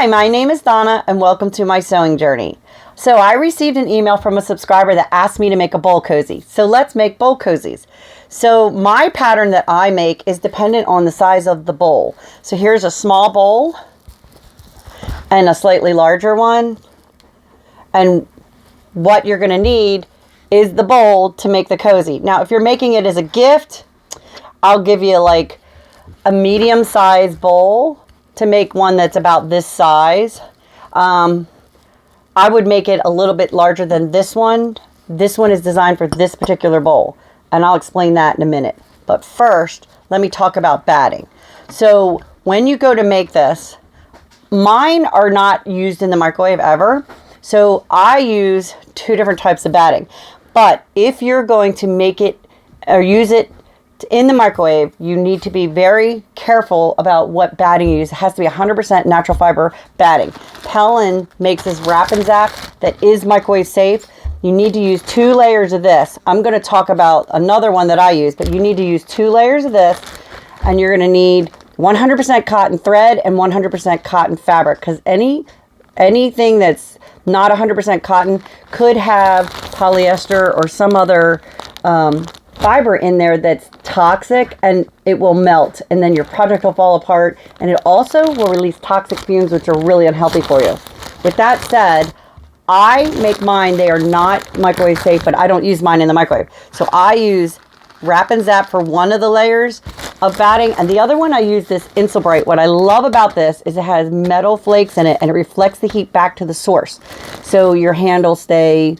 Hi, my name is Donna and welcome to my sewing journey. So I received an email from a subscriber that asked me to make a bowl cozy. So let's make bowl cozies. So my pattern that I make is dependent on the size of the bowl. So here's a small bowl and a slightly larger one. And what you're going to need is the bowl to make the cozy. Now, if you're making it as a gift, I'll give you like a medium size bowl to make one that's about this size. I would make it a little bit larger than this one. This one is designed for this particular bowl, and I'll explain that in a minute. But first, let me talk about batting. So when you go to make this, mine are not used in the microwave ever. So I use two different types of batting. But if you're going to make it or use it in the microwave, you need to be very careful about what batting you use. It has to be 100% natural fiber batting. Pellin makes this wrap and zap that is microwave safe. You need to use 2 layers of this. I'm going to talk about another one that I use, but you need to use 2 layers of this, and you're going to need 100% cotton thread and 100% cotton fabric, because anything that's not 100% cotton could have polyester or some other fiber in there that's toxic, and it will melt, and then your project will fall apart, and it also will release toxic fumes, which are really unhealthy for you. With that said, I make mine, they are not microwave safe, but I don't use mine in the microwave. So I use wrap and zap for one of the layers of batting, and the other one I use this Insulbright. What I love about this is it has metal flakes in it, and it reflects the heat back to the source, so your hand will stay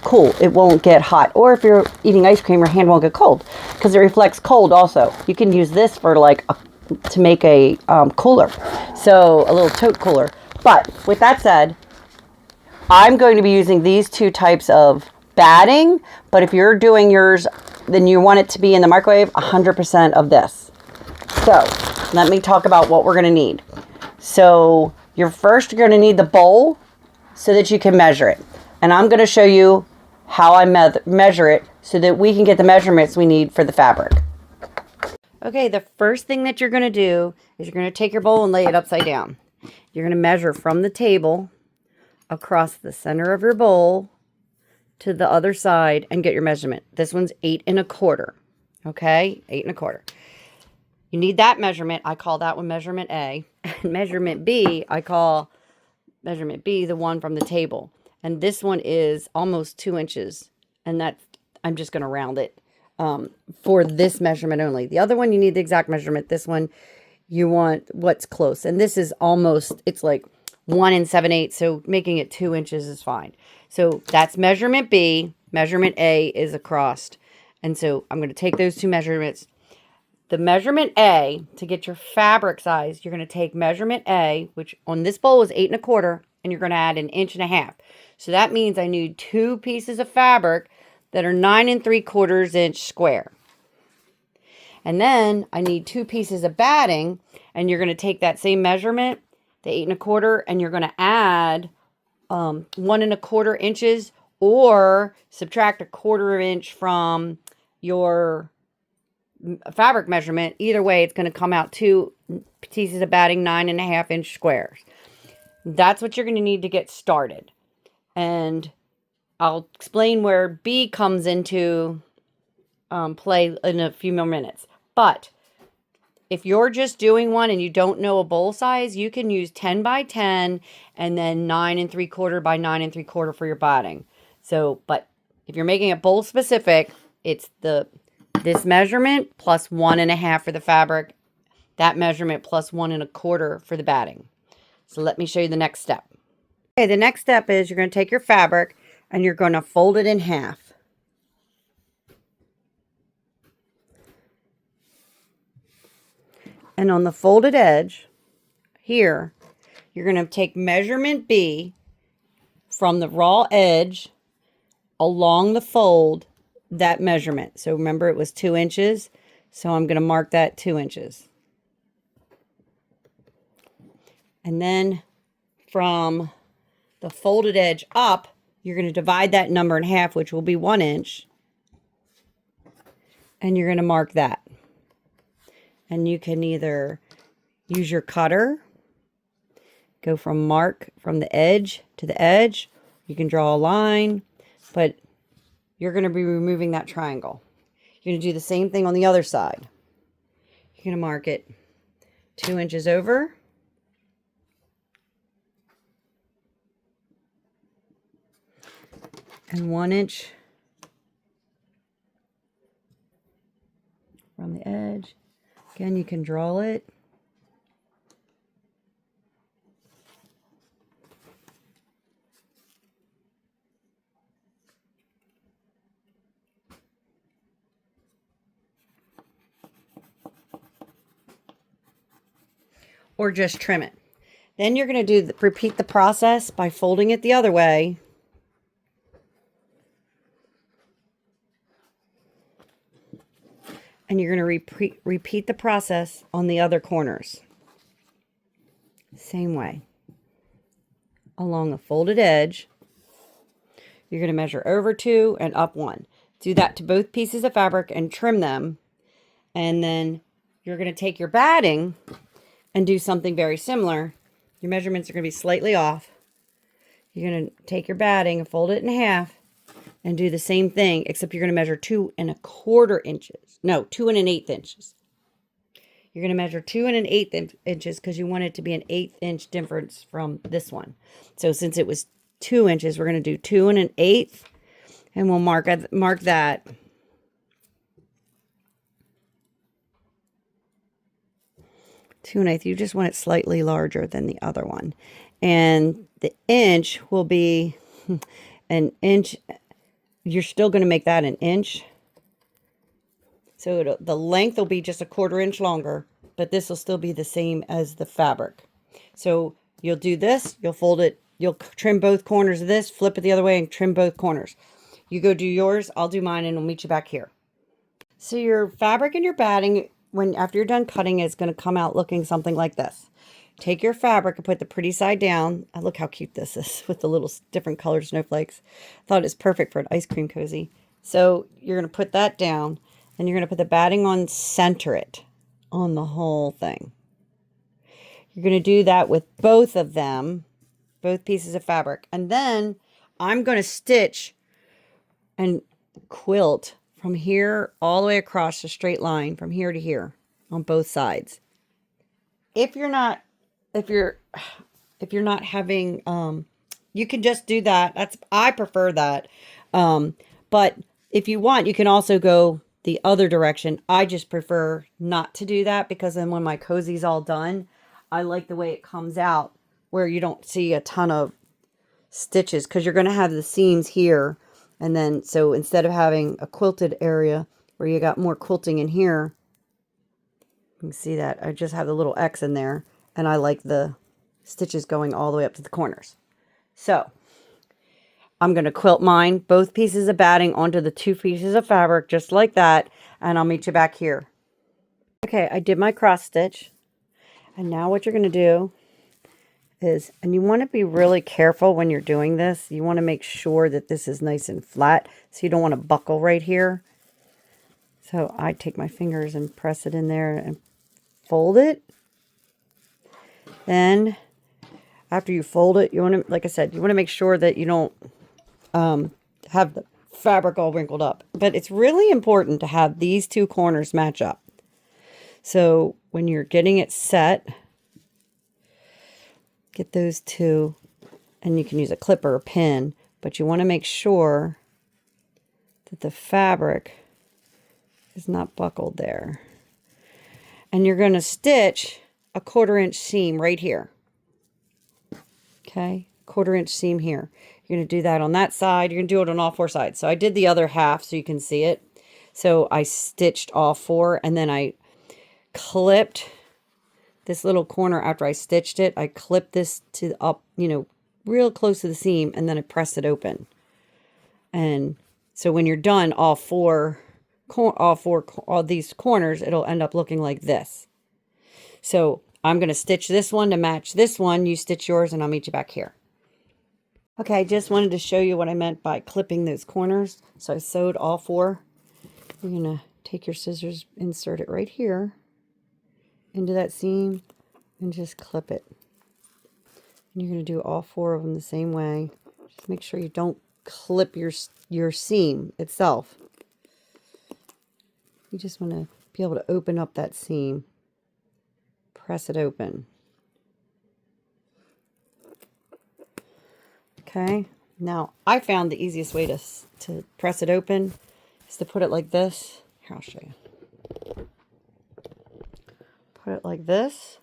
cool. It won't get hot. Or if you're eating ice cream, your hand won't get cold because it reflects cold also. You can use this for to make a cooler, so a little tote cooler. But with that said, I'm going to be using these 2 types of batting, but if you're doing yours, then you want it to be in the microwave, 100% of this. So let me talk about what we're going to need. So you're going to need the bowl so that you can measure it. And I'm going to show you how I measure it so that we can get the measurements we need for the fabric. Okay, the first thing that you're going to do is you're going to take your bowl and lay it upside down. You're going to measure from the table across the center of your bowl to the other side and get your measurement. This one's 8 1/4. Okay, 8 1/4. You need that measurement. I call that one measurement A. And measurement B, I call measurement B the one from the table. And this one is almost 2 inches. And that, I'm just going to round it for this measurement only. The other one, you need the exact measurement. This one, you want what's close. And this is almost, it's like 1 7/8. So making it 2 inches is fine. So that's measurement B. Measurement A is across. And so I'm going to take those 2 measurements. The measurement A, to get your fabric size, you're going to take measurement A, which on this bowl is 8 1/4, and you're going to add 1 1/2 inches. So that means I need 2 pieces of fabric that are 9 3/4 inch square. And then I need 2 pieces of batting, and you're going to take that same measurement, the 8 1/4, and you're going to add 1 1/4 inches, or subtract 1/4 inch from your fabric measurement. Either way, it's going to come out 2 pieces of batting, 9 1/2 inch squares. That's what you're going to need to get started. And I'll explain where B comes into play in a few more minutes. But if you're just doing one and you don't know a bowl size, you can use 10 by 10 and then 9 3/4 by 9 3/4 for your batting. So, but if you're making it bowl specific, it's this measurement plus 1 1/2 for the fabric, that measurement plus 1 1/4 for the batting. So let me show you the next step. Okay, the next step is you're going to take your fabric and you're going to fold it in half. And on the folded edge here, you're going to take measurement B from the raw edge along the fold, that measurement. So remember, it was 2 inches. So I'm going to mark that 2 inches. And then from the folded edge up, you're going to divide that number in half, which will be 1 inch. And you're going to mark that. And you can either use your cutter go from the edge to the edge. You can draw a line, but you're going to be removing that triangle. You're going to do the same thing on the other side. You're going to mark it 2 inches over. And 1 inch from the edge. Again, you can draw it. Or just trim it. Then you're going to repeat the process by folding it the other way. And you're going to repeat the process on the other corners. Same way. Along a folded edge, you're going to measure over 2 and up 1. Do that to both pieces of fabric and trim them. And then you're going to take your batting and do something very similar. Your measurements are going to be slightly off. You're going to take your batting and fold it in half and do the same thing, except you're going to measure 2 1/4 inches. No, 2 1/8 inches. You're going to measure 2 1/8 inches because you want it to be an 1/8 inch difference from this one. So since it was 2 inches, we're going to do 2 1/8, and we'll mark that. Two and 1/8. You just want it slightly larger than the other one, and the inch will be an inch. You're still going to make that an inch. So the length will be just a 1/4 inch longer, but this will still be the same as the fabric. So you'll do this, you'll fold it, you'll trim both corners of this, flip it the other way and trim both corners. You go do yours, I'll do mine, and we'll meet you back here. So your fabric and your batting, after you're done cutting, is going to come out looking something like this. Take your fabric and put the pretty side down. Look how cute this is with the little different colored snowflakes. I thought it's perfect for an ice cream cozy. So you're going to put that down, and you're going to put the batting on, center it on the whole thing. You're going to do that with both of them, both pieces of fabric. And then I'm going to stitch and quilt from here all the way across the straight line from here to here on both sides. If you're not having, you can just do that. I prefer that. But if you want, you can also go the other direction. I just prefer not to do that, because then when my cozy's all done, I like the way it comes out where you don't see a ton of stitches, because you're going to have the seams here. And then, so instead of having a quilted area where you got more quilting in here, you can see that I just have the little X in there, and I like the stitches going all the way up to the corners. So I'm going to quilt mine, both pieces of batting onto the 2 pieces of fabric, just like that, and I'll meet you back here. Okay, I did my cross stitch, and now what you're going to do is, and you want to be really careful when you're doing this, you want to make sure that this is nice and flat, so you don't want to buckle right here. So I take my fingers and press it in there and fold it. Then after you fold it, you want to, like I said, you want to make sure that you don't have the fabric all wrinkled up. But it's really important to have these 2 corners match up. So when you're getting it set, get those 2, and you can use a clip or a pin, but you want to make sure that the fabric is not buckled there. And you're going to stitch a 1/4 inch seam right here. Okay, 1/4 inch seam here. You're going to do that on that side. You're going to do it on all 4 sides. So I did the other half so you can see it. So I stitched all 4, and then I clipped this little corner after I stitched it. I clipped this to up, real close to the seam, and then I pressed it open. And so when you're done, all these corners, it'll end up looking like this. So I'm going to stitch this one to match this one. You stitch yours, and I'll meet you back here. Okay, I just wanted to show you what I meant by clipping those corners. So I sewed all 4. You're going to take your scissors, insert it right here into that seam, and just clip it. And you're going to do all 4 of them the same way. Just make sure you don't clip your seam itself. You just want to be able to open up that seam. Press it open. Okay, now I found the easiest way to press it open is to put it like this. Here, I'll show you. Put it like this.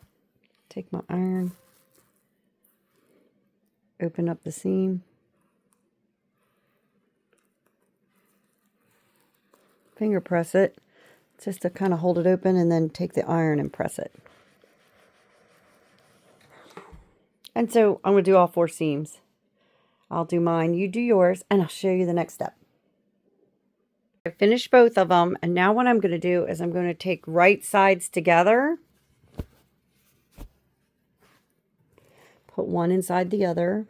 Take my iron. Open up the seam. Finger press it. Just to kind of hold it open, and then take the iron and press it. And so I'm going to do all 4 seams. I'll do mine, you do yours, and I'll show you the next step. I finished both of them, and now what I'm going to do is I'm going to take right sides together. Put one inside the other.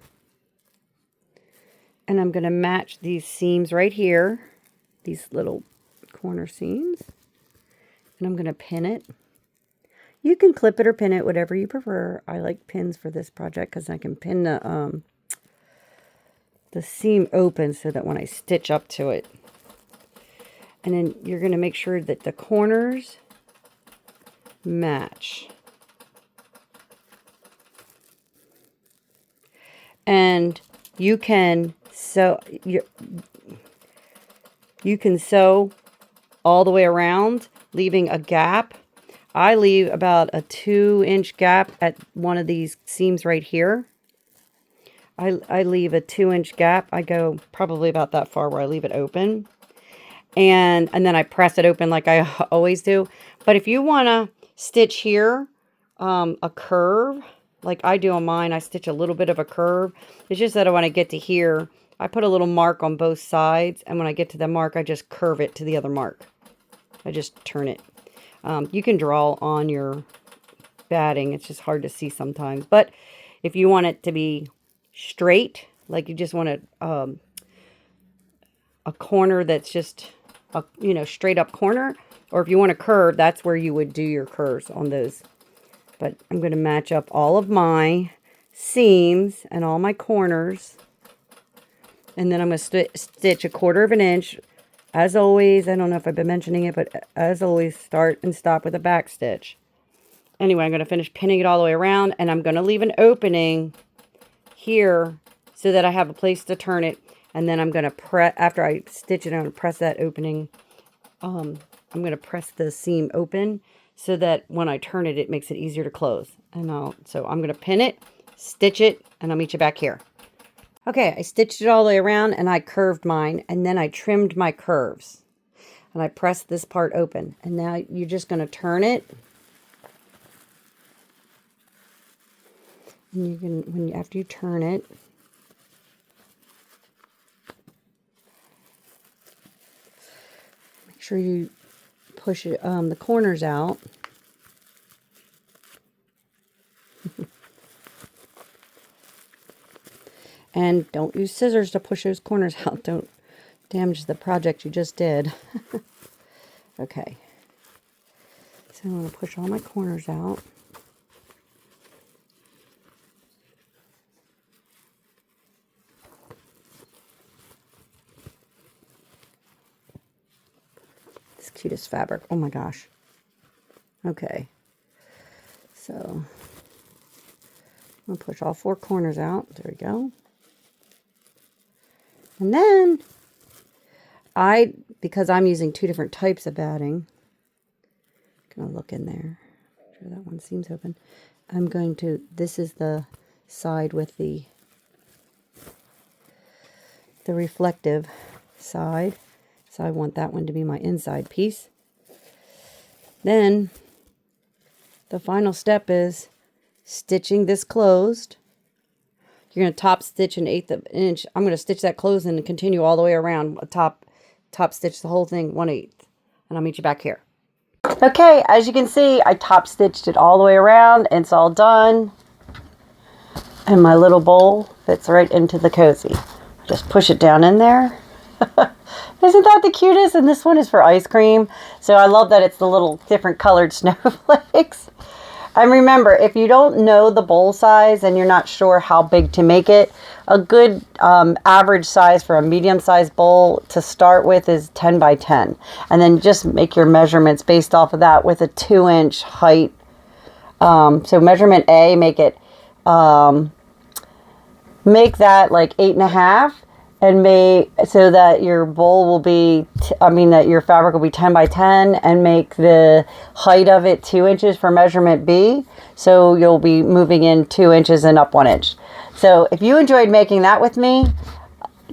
And I'm going to match these seams right here. These little corner seams. And I'm going to pin it. You can clip it or pin it, whatever you prefer. I like pins for this project because I can pin the seam open so that when I stitch up to it. And then you're going to make sure that the corners match. And you can sew all the way around, leaving a gap. I leave about a 2-inch gap at one of these seams right here. I leave a 2-inch gap. I go probably about that far where I leave it open. And then I press it open like I always do. But if you want to stitch here a curve, like I do on mine, I stitch a little bit of a curve. It's just that when I get to here, I put a little mark on both sides. And when I get to the mark, I just curve it to the other mark. I just turn it. You can draw on your batting. It's just hard to see sometimes. But if you want it to be straight, like you just want a corner that's just a straight up corner, or if you want a curve, that's where you would do your curves on those. But I'm going to match up all of my seams and all my corners, and then I'm going to stitch a 1/4 inch. As always, I don't know if I've been mentioning it, but as always, start and stop with a back stitch. Anyway, I'm going to finish pinning it all the way around, and I'm going to leave an opening here so that I have a place to turn it. And then I'm going to press, after I stitch it, I'm going to press that opening. I'm going to press the seam open so that when I turn it, it makes it easier to close. So I'm going to pin it, stitch it, and I'll meet you back here. Okay, I stitched it all the way around, and I curved mine, and then I trimmed my curves. And I pressed this part open. And now you're just going to turn it. And you can, after you turn it, make sure you push it, the corners out. And don't use scissors to push those corners out. Don't damage the project you just did. Okay. So I'm going to push all my corners out. This cutest fabric. Oh my gosh. Okay. So I'm going to push all 4 corners out. There we go. And then because I'm using 2 different types of batting, I'm going to look in there. Make sure that one seam's open. This is the side with the reflective side. So I want that one to be my inside piece. Then the final step is stitching this closed. You're going to top stitch an 1/8 inch. I'm going to stitch that closed and continue all the way around. Top stitch the whole thing 1/8. And I'll meet you back here. Okay, as you can see, I top stitched it all the way around, and it's all done. And my little bowl fits right into the cozy. Just push it down in there. Isn't that the cutest? And this one is for ice cream. So I love that it's the little different colored snowflakes. And remember, if you don't know the bowl size and you're not sure how big to make it, a good average size for a medium-sized bowl to start with is 10 by 10. And then just make your measurements based off of that with a 2-inch height. So measurement A, make that like 8.5, and make so that your bowl will be, that your fabric will be 10 by 10, and make the height of it 2 inches for measurement B. So you'll be moving in 2 inches and up 1 inch. So if you enjoyed making that with me,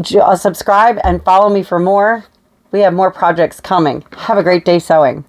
subscribe and follow me for more. We have more projects coming. Have a great day sewing.